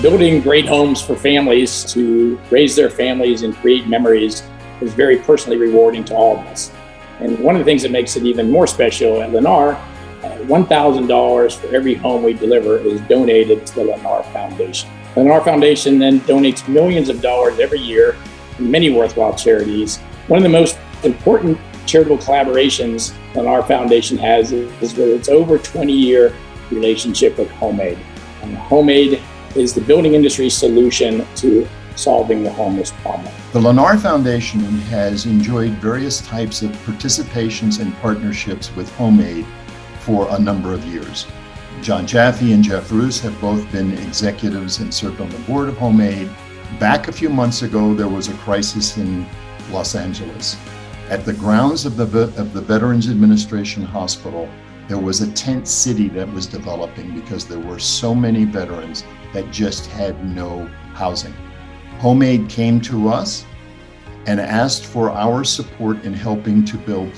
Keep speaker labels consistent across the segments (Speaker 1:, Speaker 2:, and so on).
Speaker 1: Building great homes for families to raise their families and create memories is very personally rewarding to all of us. And one of the things that makes it even more special at Lennar, $1,000 for every home we deliver is donated to the Lennar Foundation. The Lennar Foundation then donates millions of dollars every year to many worthwhile charities. One of the most important charitable collaborations Lennar Foundation has is with its over 20-year relationship with HomeAid. And HomeAid is the building industry solution to solving the homeless problem.
Speaker 2: The Lennar Foundation has enjoyed various types of participations and partnerships with HomeAid for a number of years. John Jaffe and Jeff Roos have both been executives and served on the board of HomeAid. Back a few months ago, there was a crisis in Los Angeles. At the grounds of the Veterans Administration Hospital, there was a tent city that was developing because there were so many veterans that just had no housing. HomeAid came to us and asked for our support in helping to build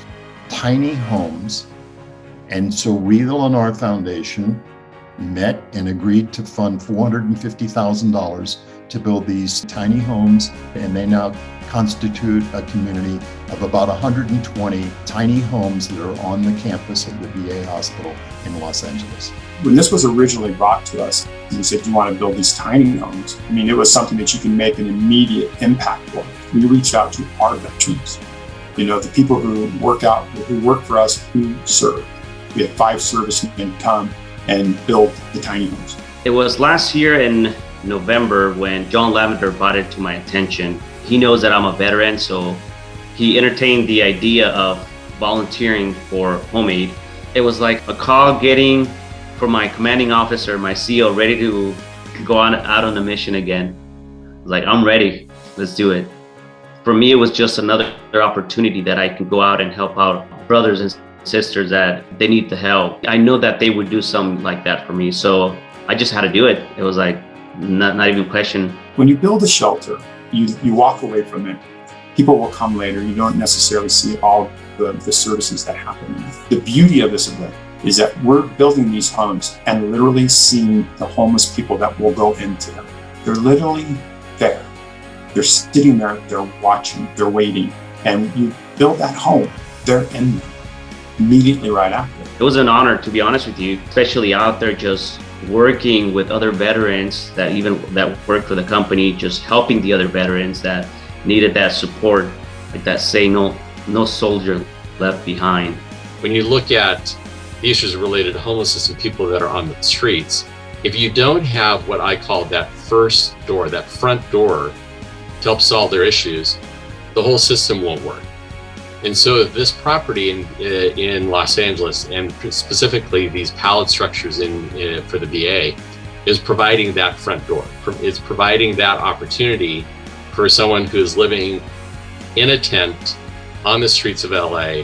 Speaker 2: tiny homes. And so we, the Lennar Foundation, met and agreed to fund $450,000 to build these tiny homes, and they now constitute a community of about 120 tiny homes that are on the campus of the VA hospital in Los Angeles.
Speaker 3: When this was originally brought to us, we said, do you want to build these tiny homes? I mean, it was something that you can make an immediate impact for. We reached out to our veterans, the people who work for us, who serve. We had 5 servicemen come and build the tiny homes.
Speaker 4: It was last year in November when John Lavender brought it to my attention. He knows that I'm a veteran, so he entertained the idea of volunteering for HomeAid. It was like a call getting from my commanding officer, my CO, ready to go out on the mission again. Like, I'm ready, let's do it. For me, it was just another opportunity that I can go out and help out brothers and sisters that they need the help. I know that they would do something like that for me, so I just had to do it. It was like, not even a question.
Speaker 3: When you build a shelter, you walk away from it. People will come later. You don't necessarily see all the services that happen. The beauty of this event is that we're building these homes and literally seeing the homeless people that will go into them. They're literally there. They're sitting there, they're watching, they're waiting. And you build that home, they're in them immediately right after.
Speaker 4: It was an honor, to be honest with you, especially out there just working with other veterans that work for the company, just helping the other veterans that needed that support, like that say no soldier left behind.
Speaker 5: When you look at the issues related to homelessness and people that are on the streets, if you don't have what I call that first door, that front door to help solve their issues, the whole system won't work. And so this property in Los Angeles, and specifically these pallet structures for the VA, is providing that front door. It's providing that opportunity for someone who's living in a tent on the streets of LA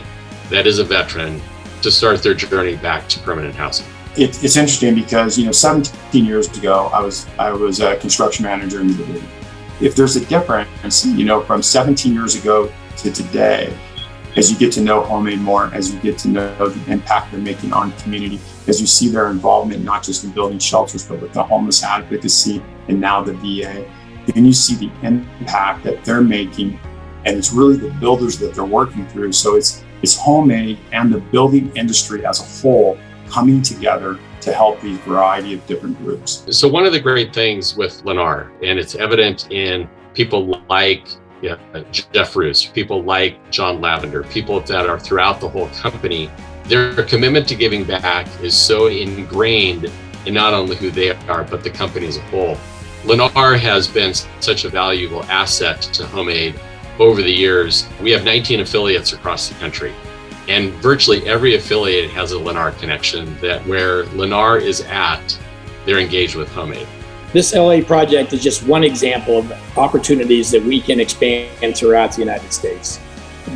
Speaker 5: that is a veteran to start their journey back to permanent housing.
Speaker 3: It's interesting because 17 years ago I was a construction manager in the building. If there's a difference, from 17 years ago to today, as you get to know HomeAid more, as you get to know the impact they're making on the community, as you see their involvement, not just in building shelters, but with the homeless advocacy and now the VA, then you see the impact that they're making. And it's really the builders that they're working through. So it's HomeAid and the building industry as a whole coming together to help these variety of different groups.
Speaker 5: So one of the great things with Lennar, and it's evident in people like Jeff Roos, people like John Lavender, people that are throughout the whole company, their commitment to giving back is so ingrained in not only who they are, but the company as a whole. Lennar has been such a valuable asset to HomeAid over the years. We have 19 affiliates across the country, and virtually every affiliate has a Lennar connection, that where Lennar is at, they're engaged with HomeAid.
Speaker 1: This LA project is just one example of opportunities that we can expand throughout the United States.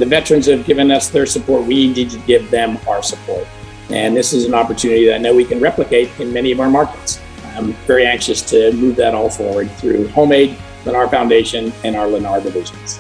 Speaker 1: The veterans have given us their support. We need to give them our support. And this is an opportunity that I know we can replicate in many of our markets. I'm very anxious to move that all forward through HomeAid, Lennar Foundation, and our Lennar divisions.